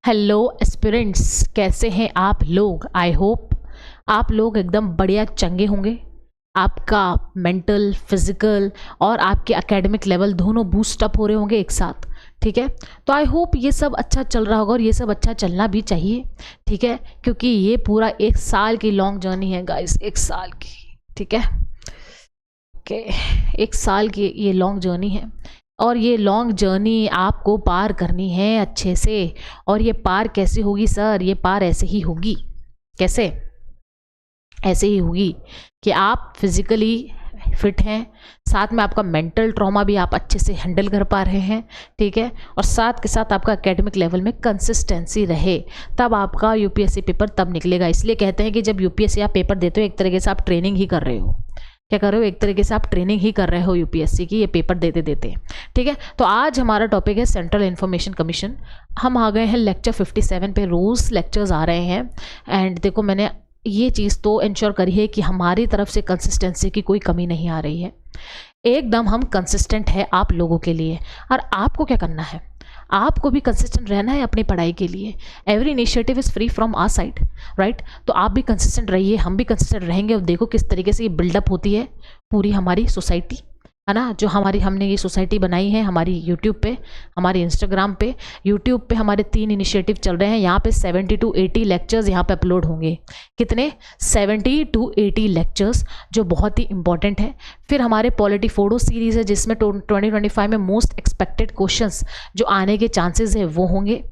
Hello aspirants, कैसे हैं आप लोग। आई होप आप लोग एकदम बढ़िया चंगे होंगे। आपका मेंटल, फिजिकल और आपके एकेडमिक लेवल दोनों बूस्ट अप हो रहे होंगे एक साथ। ठीक है, तो आई होप ये सब अच्छा चल रहा होगा और ये सब अच्छा चलना भी चाहिए। ठीक है, क्योंकि ये पूरा एक साल की लॉन्ग जर्नी है गाइस, एक साल की। ठीक है, ओके, एक साल की ये लॉन्ग जर्नी है और ये लॉन्ग जर्नी आपको पार करनी है अच्छे से। और ये पार कैसे होगी सर? ये पार ऐसे ही होगी। कैसे? ऐसे ही होगी कि आप फिजिकली फिट हैं, साथ में आपका मेंटल ट्रॉमा भी आप अच्छे से हैंडल कर पा रहे हैं। ठीक है, और साथ के साथ आपका एकेडमिक लेवल में कंसिस्टेंसी रहे, तब आपका यूपीएससी पेपर तब निकलेगा। इसलिए कहते हैं कि जब यूपीएससी आप पेपर देते हो एक तरीके से आप ट्रेनिंग ही कर रहे हो। क्या कर रहे हो? एक तरीके से आप ट्रेनिंग ही कर रहे हो यूपीएससी की, ये पेपर देते देते। ठीक है, तो आज हमारा टॉपिक है सेंट्रल इन्फॉर्मेशन कमीशन। हम आ गए हैं लेक्चर 57 पे। रोज़ लेक्चर्स आ रहे हैं एंड देखो, मैंने ये चीज़ तो इंश्योर करी है कि हमारी तरफ से कंसिस्टेंसी की कोई कमी नहीं आ रही है। एकदम हम कंसिस्टेंट है आप लोगों के लिए। और आपको क्या करना है? आपको भी कंसिस्टेंट रहना है अपनी पढ़ाई के लिए। Every initiative is free from our side, right? तो आप भी कंसिस्टेंट रहिए, हम भी कंसिस्टेंट रहेंगे। और देखो किस तरीके से ये बिल्डअप होती है पूरी हमारी सोसाइटी, है ना। जो हमने ये सोसाइटी बनाई है हमारी यूट्यूब पे, हमारे इंस्टाग्राम पे। यूट्यूब पे हमारे 3 इनिशिएटिव चल रहे हैं। यहाँ पे 70 to 80 लेक्चर्स यहाँ पे अपलोड होंगे। कितने? 70 to 80 लेक्चर्स, जो बहुत ही इंपॉर्टेंट है। फिर हमारे पॉलिटी फोडो सीरीज़ है जिसमें 2025 में मोस्ट एक्सपेक्टेड क्वेश्चंस जो आने के चांसेस है वो होंगे।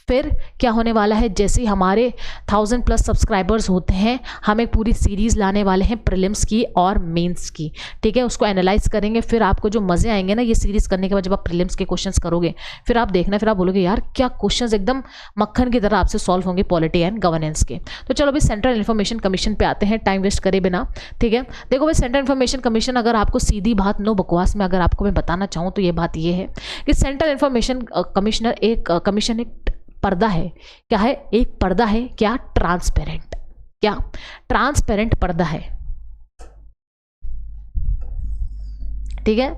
फिर क्या होने वाला है, जैसे ही हमारे 1000+ सब्सक्राइबर्स होते हैं, हम एक पूरी सीरीज़ लाने वाले हैं प्रीलिम्स की और मेंस की। ठीक है, उसको एनालाइज करेंगे। फिर आपको जो मज़े आएंगे ना ये सीरीज़ करने के बाद, जब आप प्रीलिम्स के क्वेश्चंस करोगे, फिर आप देखना, फिर आप बोलोगे यार क्या क्वेश्चंस एकदम मक्खन की तरह आपसे सॉल्व होंगे पॉलिटी एंड गवर्नेंस के। तो चलो अभी सेंट्रल इन्फॉर्मेशन कमीशन पे आते हैं, टाइम वेस्ट करे बिना। ठीक है, देखो भाई, सेंट्रल इन्फॉर्मेशन कमीशन, अगर आपको सीधी बात, नो बकवास में अगर आपको मैं बताना चाहूँ तो ये बात ये है कि सेंट्रल इन्फॉर्मेशन कमिश्नर एक कमीशन एक पर्दा है। क्या है? एक पर्दा है। क्या? ट्रांसपेरेंट। क्या? ट्रांसपेरेंट पर्दा है। ठीक है,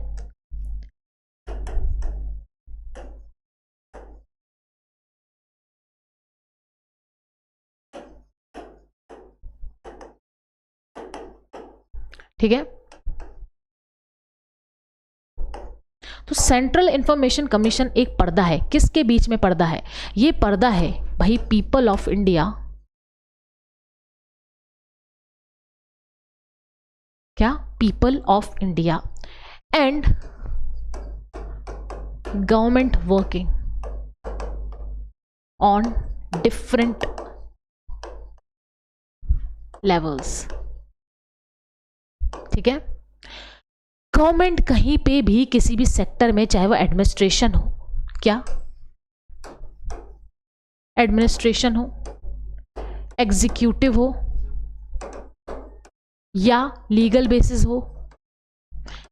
ठीक है। तो सेंट्रल इंफॉर्मेशन कमीशन एक पर्दा है। किसके बीच में पर्दा है? ये पर्दा है भाई पीपल ऑफ इंडिया। क्या? People of India and government working on different levels. ठीक है, गवर्नमेंट कहीं पे भी किसी भी सेक्टर में, चाहे वो एडमिनिस्ट्रेशन हो, क्या? एडमिनिस्ट्रेशन हो, एग्जीक्यूटिव हो, या लीगल बेसिस हो,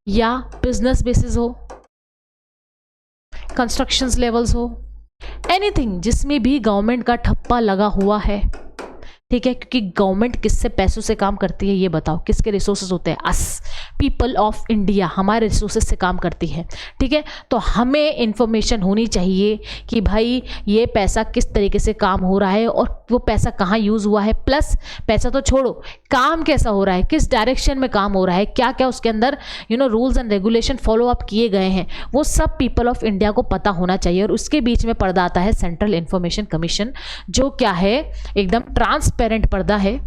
या बिजनेस बेसिस हो, कंस्ट्रक्शंस लेवल्स हो, एनीथिंग जिसमें भी गवर्नमेंट का ठप्पा लगा हुआ है। ठीक है, क्योंकि गवर्नमेंट किससे पैसों से काम करती है ये बताओ? किसके रिसोर्सेज होते हैं? अस, पीपल ऑफ इंडिया हमारे रिसोर्सेज से काम करती है। ठीक है, तो हमें इंफॉर्मेशन होनी चाहिए कि भाई ये पैसा किस तरीके से काम हो रहा है और वो पैसा कहाँ यूज़ हुआ है, प्लस पैसा तो छोड़ो, काम कैसा हो रहा है, किस डायरेक्शन में काम हो रहा है, क्या क्या उसके अंदर rules and regulation follow up किए गए हैं, वो सब पीपल ऑफ इंडिया को पता होना चाहिए। और उसके बीच में पर्दा आता है सेंट्रल इन्फॉर्मेशन कमीशन, जो क्या है? एकदम ट्रांसपेरेंट पर्दा है।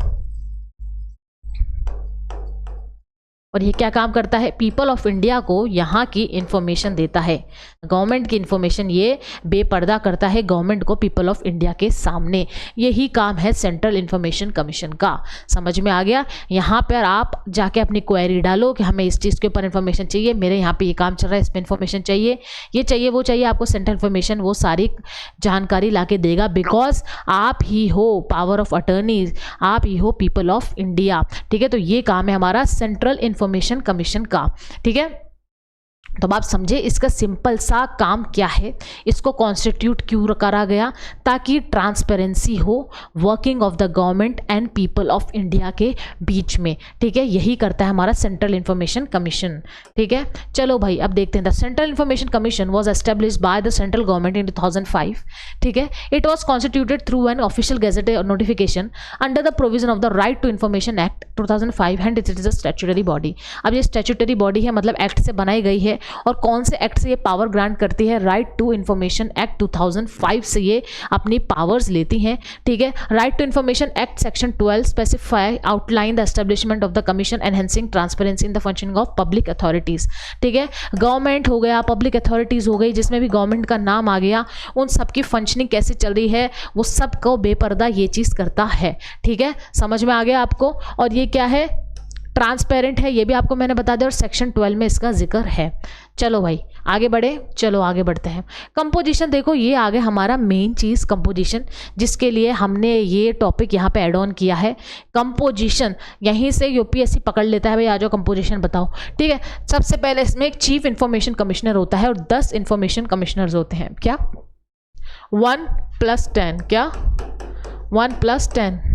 और ये क्या काम करता है? पीपल ऑफ इंडिया को यहाँ की इंफॉर्मेशन देता है। गवर्नमेंट की इंफॉर्मेशन ये बेपर्दा करता है गवर्नमेंट को पीपल ऑफ इंडिया के सामने। यही काम है सेंट्रल इन्फॉर्मेशन कमीशन का। समझ में आ गया? यहाँ पर आप जाके अपनी क्वेरी डालो कि हमें इस चीज़ के ऊपर इंफॉर्मेशन चाहिए, मेरे यहाँ पे ये काम चल रहा है, इसमें इंफॉर्मेशन चाहिए, ये चाहिए, वो चाहिए। आपको सेंट्रल इन्फॉर्मेशन वो सारी जानकारी ला के देगा, बिकॉज आप ही हो पावर ऑफ अटर्नीज, आप ही हो पीपल ऑफ इंडिया। ठीक है, तो ये काम है हमारा सेंट्रल इन्फॉर्मेशन कमीशन का। ठीक है, तो आप समझे इसका सिंपल सा काम क्या है, इसको कॉन्स्टिट्यूट क्यों करा गया, ताकि ट्रांसपेरेंसी हो working of the government and people of India के बीच में। ठीक है, यही करता है हमारा सेंट्रल इंफॉर्मेशन कमीशन। ठीक है, चलो भाई अब देखते हैं। The central information commission was established by the central government in 2005। ठीक है, it was constituted through an official gazette notification under the provision of the right to information act 2005 and it is a statutory body. अब ये statutory body है, मतलब act से बनाई गई है। और कौन से एक्ट से ये पावर ग्रांट करती है, राइट टू इन्फॉर्मेशन एक्ट 2005 से ये अपनी पावर्स लेती हैं। ठीक है, right to information act section 12 specify outline the establishment of the commission enhancing transparency in the functioning of public authorities. ठीक है, गवर्नमेंट हो गया, पब्लिक अथॉरिटीज हो गई, जिसमें भी गवर्नमेंट का नाम आ गया, उन सबकी फंक्शनिंग कैसे चल रही है वो सबको बेपर्दा ये चीज करता है। ठीक है, समझ में आ गया आपको। और ये क्या है, ट्रांसपेरेंट है, ये भी आपको मैंने बता दिया, और सेक्शन 12 में इसका जिक्र है। चलो भाई आगे बढ़े, चलो आगे बढ़ते हैं। कंपोजिशन देखो, ये आगे हमारा मेन चीज़ कंपोजिशन, जिसके लिए हमने ये टॉपिक यहाँ पे ऐड ऑन किया है। कंपोजिशन यहीं से यूपीएससी पकड़ लेता है, भाई आ जाओ कंपोजिशन बताओ। ठीक है, सबसे पहले इसमें एक चीफ इंफॉर्मेशन कमिश्नर होता है और 10 इंफॉर्मेशन कमिश्नर्स होते हैं। क्या 1+10, क्या 1+10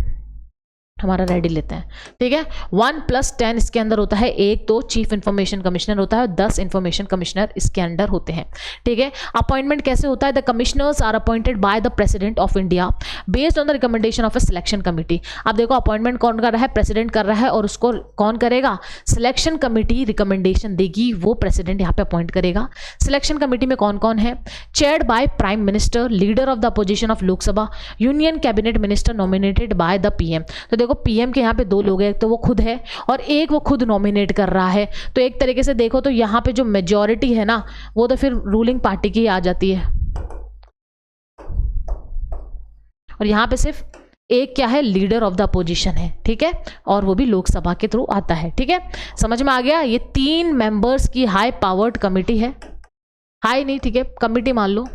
हमारा रेडी लेते हैं। ठीक है, 1+10 इसके अंदर होता है, एक तो चीफ इंफॉर्मेशन कमिश्नर होता है और 10 इंफॉर्मेशन कमिश्नर इसके अंडर होते हैं। ठीक है, अपॉइंटमेंट कैसे होता है, the commissioners are appointed by the president of India based on the recommendation of a selection committee. अब देखो अपॉइंटमेंट कौन कर रहा है, प्रेसिडेंट कर रहा है, और उसको कौन करेगा, सिलेक्शन कमिटी रिकमेंडेशन देगी, वो प्रेसिडेंट यहाँ पे अपॉइंट करेगा। सिलेक्शन कमिटी में कौन कौन है, chaired by prime minister, leader of the opposition of Lok Sabha, union cabinet minister nominated by the PM. तो देखो पीएम के यहाँ पे 2 लोग हैं, एक तो वो खुद है और एक वो खुद नॉमिनेट कर रहा है। तो एक तरीके से देखो तो यहाँ पे जो मेजॉरिटी है ना, वो तो फिर रूलिंग पार्टी की आ जाती है, और यहाँ पे सिर्फ एक क्या है, लीडर ऑफ द अपोजिशन है। ठीक है, और वो भी लोकसभा के थ्रू आता है। ठीक है, समझ में आ गया। ये 3 मेंबर्स की हाई पावर्ड कमिटी है, हाई नहीं, ठीक है, कमिटी मान लो।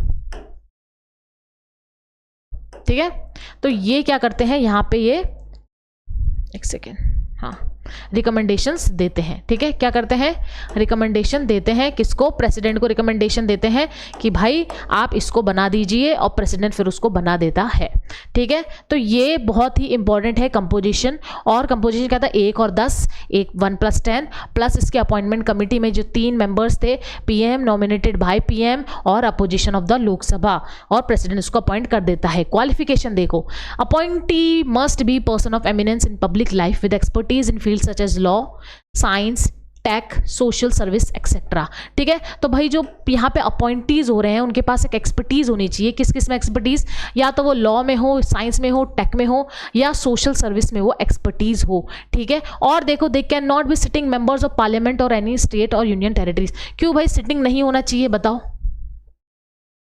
ठीक है, तो ये क्या करते हैं यहाँ पे, ये एक सेकेंड, हाँ, रिकमेंडेशंस देते हैं। ठीक है, क्या करते हैं, रिकमेंडेशन देते हैं, किसको, प्रेसिडेंट को रिकमेंडेशन देते हैं कि भाई आप इसको बना दीजिए, और प्रेसिडेंट फिर उसको बना देता है। ठीक है, तो ये बहुत ही इंपॉर्टेंट है कंपोजिशन। और कंपोजिशन क्या था, 1 और 10, एक 1+10 प्लस इसके अपॉइंटमेंट कमिटी में जो 3 मेंबर्स थे, पीएम नॉमिनेटेड बाय पीएम और अपोजिशन ऑफ द लोकसभा, और प्रेसिडेंट इसको अपॉइंट कर देता है। क्वालिफिकेशन देखो, appointee must be person of eminence in public life with expertise in field such as law, science, tech, social service etcetera. ठीक है, तो भाई जो यहाँ पे अपॉइंटीज हो रहे हैं उनके पास एक एक्सपर्टीज होनी चाहिए। किस किस में एक्सपर्टीज, या तो वो लॉ में हो, साइंस में हो, टेक में हो, या सोशल सर्विस में वो एक्सपर्टीज हो। ठीक है, और देखो they can not be sitting members of parliament और एनी स्टेट और यूनियन टेरिटरीज। क्यों भाई सिटिंग नहीं होना चाहिए, बताओ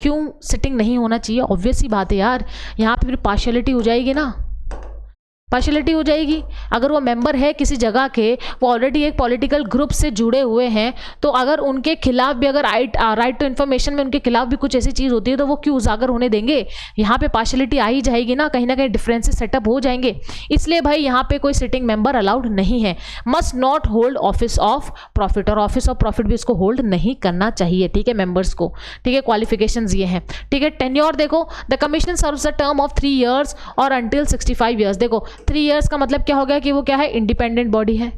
क्यों सिटिंग नहीं होना चाहिए। ऑब्वियस सी बात है यार, यहाँ पे फिर पार्शियलिटी हो जाएगी ना, पार्शियलिटी हो जाएगी। अगर वो मेंबर है किसी जगह के, वो ऑलरेडी एक पॉलिटिकल ग्रुप से जुड़े हुए हैं, तो अगर उनके खिलाफ भी, अगर राइट टू इन्फॉर्मेशन में उनके खिलाफ भी कुछ ऐसी चीज़ होती है, तो वो क्यों उजागर होने देंगे। यहाँ पे पार्शियलिटी आ ही जाएगी ना, कहीं डिफरेंसेस सेटअप हो जाएंगे। इसलिए भाई यहाँ पे कोई सिटिंग मेंबर अलाउड नहीं है। Must not hold office of profit, और ऑफिस ऑफ प्रॉफिट भी इसको होल्ड नहीं करना चाहिए। ठीक है, मेंबर्स को। ठीक है, क्वालिफिकेशंस ये हैं। ठीक है, टेन्योर देखो, the commissioner serves a term of 3 years और अंटिल 65 years। देखो 3 years का मतलब क्या हो गया कि वो क्या है, इंडिपेंडेंट बॉडी है।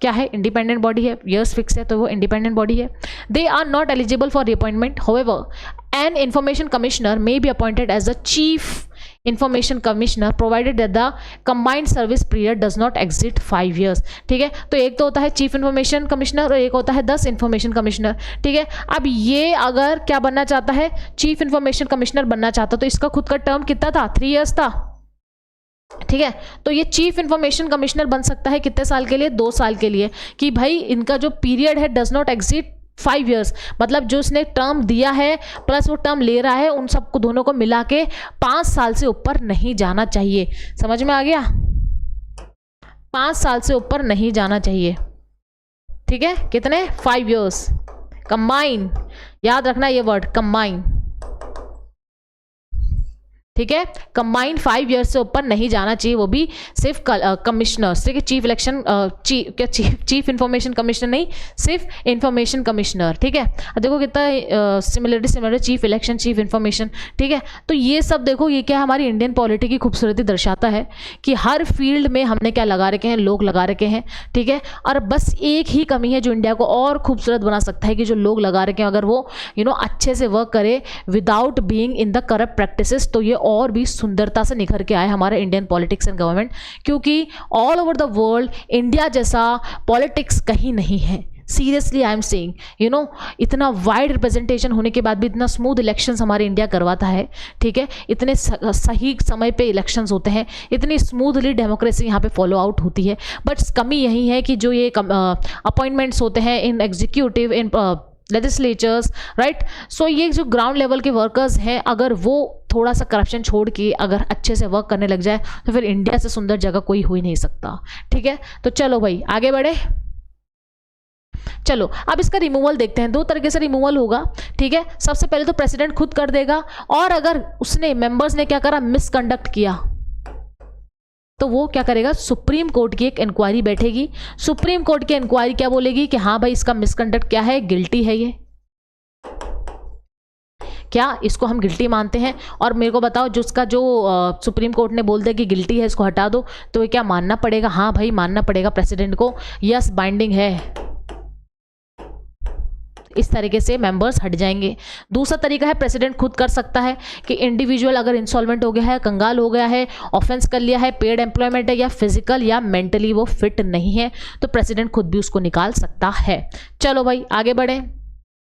क्या है, इंडिपेंडेंट बॉडी है, ईयर्स फिक्स है तो वो इंडिपेंडेंट बॉडी है। They are not eligible for reappointment, however an information commissioner may be appointed as the chief information commissioner provided that the combined service period does not exceed 5 years। ठीक है, तो एक तो होता है चीफ इंफॉर्मेशन कमिश्नर और एक होता है 10 इंफॉर्मेशन कमिश्नर। ठीक है, अब ये अगर क्या बनना चाहता है, चीफ इंफॉर्मेशन कमिश्नर बनना चाहता, तो इसका खुद का टर्म कितना था, 3 years था। ठीक है, तो ये चीफ इंफॉर्मेशन कमिश्नर बन सकता है कितने साल के लिए, 2 साल के लिए, कि भाई इनका जो पीरियड है डज नॉट एक्सिड 5 years, मतलब जो उसने टर्म दिया है प्लस वो टर्म ले रहा है, उन सबको दोनों को मिला के 5 साल से ऊपर नहीं जाना चाहिए। समझ में आ गया, 5 साल से ऊपर नहीं जाना चाहिए। ठीक है, कितने, 5 years। कंबाइन, याद रखना ये वर्ड कंबाइन। ठीक है। कंबाइंड 5 ईयर्स से ऊपर नहीं जाना चाहिए, वो भी सिर्फ कमिश्नर, ठीक है, चीफ इंफॉर्मेशन कमिश्नर नहीं, सिर्फ इंफॉर्मेशन कमिश्नर, ठीक है। देखो कितना similarity chief election, chief information, ठीक है। तो ये सब देखो, ये क्या हमारी इंडियन पॉलिटी की खूबसूरती दर्शाता है कि हर फील्ड में हमने क्या लगा रखे हैं, लोग लगा रखे हैं, ठीक है। और बस एक ही कमी है जो इंडिया को और खूबसूरत बना सकता है कि जो लोग लगा रखे हैं अगर वो अच्छे से वर्क करे without being in the corrupt practices, तो ये और भी सुंदरता से निखर के आए हमारे इंडियन पॉलिटिक्स एंड गवर्नमेंट, क्योंकि all over the world India जैसा पॉलिटिक्स कहीं नहीं है। सीरियसली आई एम सेइंग, इतना वाइड रिप्रेजेंटेशन होने के बाद भी इतना स्मूथ इलेक्शंस हमारे इंडिया करवाता है, ठीक है। इतने सही समय पे इलेक्शंस होते हैं, इतनी स्मूथली डेमोक्रेसी यहाँ पे फॉलो आउट होती है। बट कमी यही है कि जो ये अपॉइंटमेंट्स होते हैं इन एग्जीक्यूटिव, इन लेजिस्लेचर्स, राइट, सो ये जो ग्राउंड लेवल के वर्कर्स हैं, अगर वो थोड़ा सा करप्शन छोड़ के अगर अच्छे से वर्क करने लग जाए तो फिर इंडिया से सुंदर जगह कोई हो ही नहीं सकता, ठीक है। तो चलो भाई आगे बढ़े। चलो अब इसका रिमूवल देखते हैं। 2 तरीके से रिमूवल होगा, ठीक है। सबसे पहले तो प्रेसिडेंट खुद कर देगा, और अगर उसने मेंबर्स ने क्या करा, मिसकंडक्ट किया, तो वो क्या करेगा, सुप्रीम कोर्ट की एक इंक्वायरी बैठेगी। सुप्रीम कोर्ट की इंक्वायरी क्या बोलेगी कि हाँ भाई इसका मिसकंडक्ट क्या है, गिल्टी है, ये क्या इसको हम गिल्टी मानते हैं, और मेरे को बताओ जो उसका जो सुप्रीम कोर्ट ने बोल दिया कि गिल्टी है, इसको हटा दो, तो ये क्या मानना पड़ेगा, हाँ भाई मानना पड़ेगा प्रेसिडेंट को, यस बाइंडिंग है। इस तरीके से मेंबर्स हट जाएंगे। दूसरा तरीका है प्रेसिडेंट खुद कर सकता है कि इंडिविजुअल अगर इंसॉल्वेंट हो गया है, कंगाल हो गया है, ऑफेंस कर लिया है, पेड एम्प्लॉयमेंट है, या फिजिकल या मेंटली वो फिट नहीं है, तो प्रेसिडेंट खुद भी उसको निकाल सकता है। चलो भाई आगे बढ़े।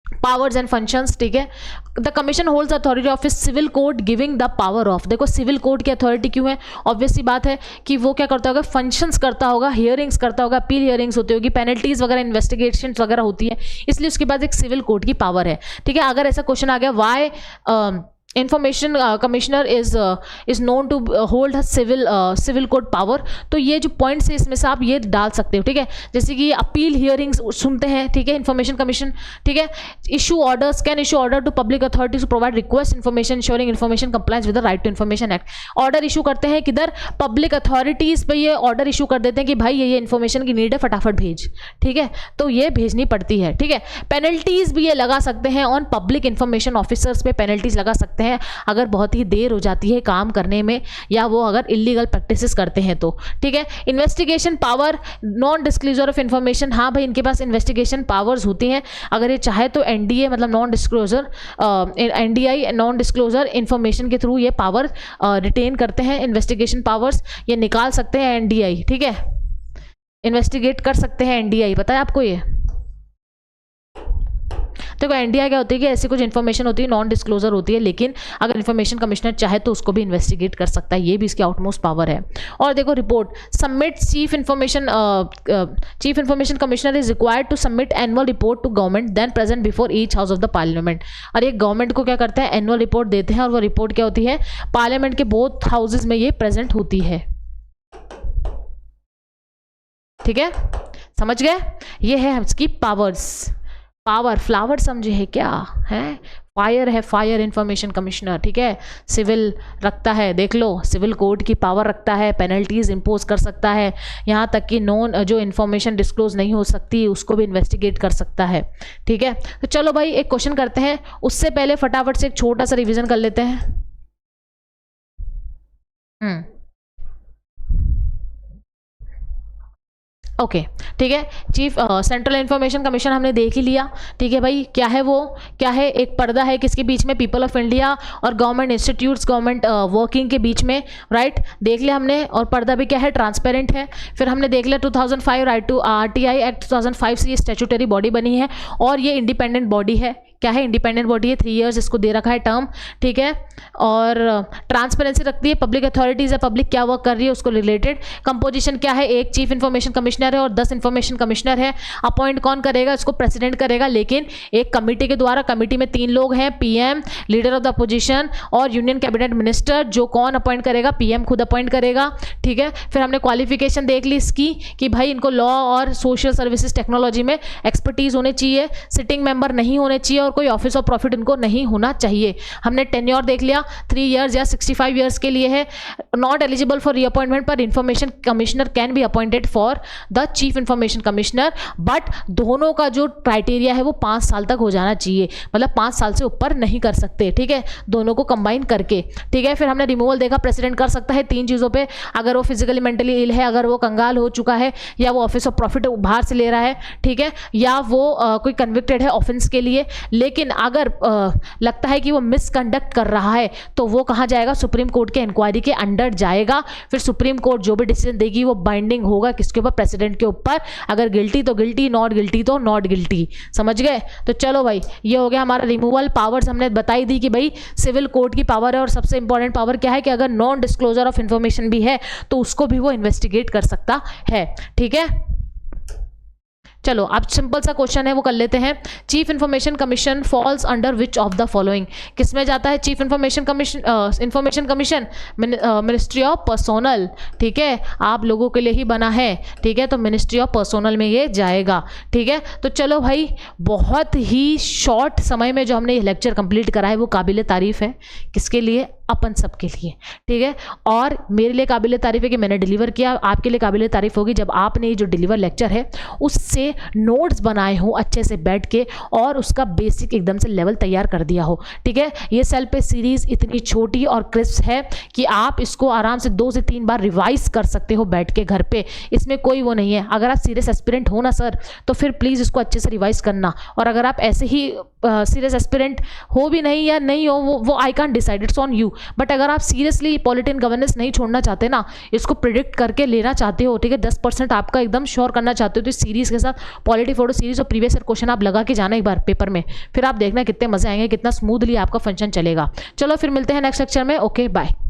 पावर्स एंड फंक्शंस, ठीक है। The commission holds authority of civil code giving the power of, देखो सिविल कोड की अथॉरिटी क्यों है, ऑब्वियस सी बात है कि वो क्या करता होगा, फंक्शंस करता होगा, हियरिंग्स करता होगा, अपील हियरिंग्स होती होगी, पेनल्टीज वगैरह, इन्वेस्टिगेशन वगैरह होती है, इसलिए उसके पास एक सिविल कोड की पावर है, ठीक है। अगर ऐसा क्वेश्चन आ गया why information commissioner is known to hold civil code power, तो ये जो पॉइंट्स है इसमें से आप ये डाल सकते हो, ठीक है। जैसे कि अपील हियरिंग्स सुनते हैं, ठीक है, इंफॉर्मेशन कमीशन, ठीक है। Issue orders, can issue order to public authorities to provide request information ensuring information compliance with the right to information act, order issue करते हैं किधर, पब्लिक अथॉरिटीज पे ये ऑर्डर इशू कर देते हैं कि भाई ये इन्फॉर्मेशन की नीड है, फटाफट भेज, ठीक है, तो ये भेजनी पड़ती है, ठीक है। पेनल्टीज भी ये लगा सकते हैं ऑन पब्लिक इंफॉर्मेशन ऑफिसर्स पे, पेनल्टीज लगा सकते हैं अगर बहुत ही देर हो जाती है काम करने में, या वो अगर इलीगल प्रैक्टिसेस करते हैं तो, ठीक है। Investigation power, non disclosure of information, हाँ भाई इनके पास इन्वेस्टिगेशन पावर्स होती हैं, अगर ये चाहे तो एनडीए मतलब non disclosure, NDI non disclosure information के थ्रू ये पावर रिटेन करते हैं, इन्वेस्टिगेशन पावर्स ये निकाल सकते हैं एनडीआई, ठीक है, इन्वेस्टिगेट कर सकते हैं एनडीआई, पता है आपको ये। देखो एनडीआई क्या होती है कि ऐसी कुछ इन्फॉर्मेशन होती है, नॉन डिस्क्लोजर होती है, लेकिन अगर इन्फॉर्मेशन कमिश्नर चाहे तो उसको भी इन्वेस्टिगेट कर सकता है, ये भी इसकी आउटमोस्ट पावर है। और देखो report submit, chief information commissioner is required to submit annual report to government then present before each house of the parliament, और ये गवर्नमेंट को क्या करते हैं, एनुअल रिपोर्ट देते हैं, और वो रिपोर्ट क्या होती है, पार्लियामेंट के बोथ हाउसेज में ये प्रेजेंट होती है, ठीक है, समझ गए। ये है इसकी पावर्स। पावर, फ्लावर समझे है क्या है, फायर है, फायर इंफॉर्मेशन कमिश्नर, ठीक है, सिविल रखता है, देख लो सिविल कोड की पावर रखता है, पेनल्टीज इंपोज कर सकता है, यहाँ तक कि नॉन जो इन्फॉर्मेशन डिस्क्लोज नहीं हो सकती उसको भी इन्वेस्टिगेट कर सकता है, ठीक है। तो चलो भाई एक क्वेश्चन करते हैं, उससे पहले फटाफट से एक छोटा सा रिवीजन कर लेते हैं। ओके, ठीक है। चीफ सेंट्रल इंफॉर्मेशन कमीशन हमने देख ही लिया, ठीक है भाई, क्या है वो, क्या है, एक पर्दा है किसके बीच में, पीपल ऑफ इंडिया और गवर्नमेंट इंस्टीट्यूट्स, गवर्नमेंट वर्किंग के बीच में, राइट, देख लिया हमने। और पर्दा भी क्या है, ट्रांसपेरेंट है। फिर हमने देख लिया 2005 राइट टू आरटीआई एक्ट 2005 से ये स्टैट्यूटरी बॉडी बनी है, और ये इंडिपेंडेंट बॉडी है, क्या है, इंडिपेंडेंट बॉडी है, 3 इयर्स इसको दे रखा है टर्म, ठीक है। और ट्रांसपेरेंसी रखती है, पब्लिक अथॉरिटीज है, पब्लिक क्या वर्क कर रही है उसको रिलेटेड। कंपोजिशन क्या है, एक चीफ इन्फॉर्मेशन कमिश्नर है और 10 इन्फॉर्मेशन कमिश्नर है। अपॉइंट कौन करेगा, इसको प्रेसिडेंट करेगा, लेकिन एक कमेटी के द्वारा। कमेटी में 3 लोग हैं, PM, leader of the opposition और यूनियन कैबिनेट मिनिस्टर। जो कौन अपॉइंट करेगा, पीएम खुद अपॉइंट करेगा, ठीक है। फिर हमने क्वालिफिकेशन देख ली इसकी कि भाई इनको लॉ और सोशल सर्विसेज टेक्नोलॉजी में एक्सपर्टीज होनी चाहिए, सिटिंग मेंबर नहीं होने चाहिए, टेन्योर कोई ऑफिस ऑफ प्रॉफिट इनको नहीं होना चाहिए। हमने टेन्योर देख लिया 3 ईयर्स या 65 ईयर्स के लिए है। नॉट एलिजिबल फॉर रीअपॉइंटमेंट, पर information commissioner can be appointed for the chief information commissioner, but दोनों का जो क्राइटेरिया है वो 5 साल तक हो जाना चाहिए, मतलब 5 साल से ऊपर नहीं कर सकते, ठीक है, दोनों को कंबाइन करके, ठीक है। फिर हमने रिमूवल देखा, प्रेसिडेंट कर सकता है 3 चीज़ों पे, अगर वो फिजिकली मेंटली इल है, अगर वो कंगाल हो चुका है, या वो ऑफिस ऑफ प्रॉफिट बाहर से ले रहा है, ठीक है, या वो कोई कन्विक्टेड है ऑफेंस के लिए। लेकिन अगर लगता है कि वो मिसकंडक्ट कर रहा है तो वो कहाँ जाएगा, सुप्रीम कोर्ट के इंक्वायरी के अंडर जाएगा। फिर सुप्रीम कोर्ट जो भी डिसीजन देगी वो बाइंडिंग होगा किसके ऊपर, प्रेसिडेंट के ऊपर। अगर गिल्टी तो गिल्टी, नॉट गिल्टी तो नॉट गिल्टी, समझ गए। तो चलो भाई, ये हो गया हमारा रिमूवल। पावर्स हमने बताई दी कि भाई सिविल कोर्ट की पावर है, और सबसे इंपॉर्टेंट पावर क्या है कि अगर नॉन डिस्क्लोजर ऑफ इंफॉर्मेशन भी है तो उसको भी वो इन्वेस्टिगेट कर सकता है, ठीक है। चलो अब सिंपल सा क्वेश्चन है वो कर लेते हैं। Chief information commission falls under which of the following, किसमें जाता है chief information commission? Ministry of personnel, ठीक है, आप लोगों के लिए ही बना है, ठीक है, तो मिनिस्ट्री ऑफ पर्सोनल में ये जाएगा, ठीक है। तो चलो भाई, बहुत ही शॉर्ट समय में जो हमने ये लेक्चर कंप्लीट करा है वो काबिल तारीफ है। किसके लिए? अपन सब के लिए, ठीक है। और मेरे लिए काबिल तारीफ है कि मैंने डिलीवर किया, आपके लिए काबिल तारीफ होगी जब आपने ये जो डिलीवर लेक्चर है उससे नोट्स बनाए हो अच्छे से बैठ के, और उसका बेसिक एकदम से लेवल तैयार कर दिया हो, ठीक है। ये सेल पे सीरीज इतनी छोटी और क्रिस्प है कि आप इसको आराम से 2 से 3 बार रिवाइज कर सकते हो बैठ के घर पे, इसमें कोई वो नहीं है। अगर आप सीरियस एस्पिरेंट हो ना सर, तो फिर प्लीज़ इसको अच्छे से रिवाइज करना। और अगर आप ऐसे ही सीरियस एस्पिरेंट हो भी नहीं या नहीं हो, वो I can decide, it's on you. But अगर आप सीरियसली पॉलिटिकल गवर्नेंस नहीं छोड़ना चाहते ना, इसको प्रिडिक्ट करके लेना चाहते हो, ठीक है, 10% आपका एकदम श्योर करना चाहते हो, तो इस सीरीज के साथ पॉलिटी फोटो सीरीज और प्रीवियस ईयर क्वेश्चन आप लगा के जाना एक बार पेपर में, फिर आप देखना कितने मजे आएंगे, कितना स्मूथली आपका फंक्शन चलेगा। चलो फिर मिलते हैं नेक्स्ट लेक्चर में। Okay bye.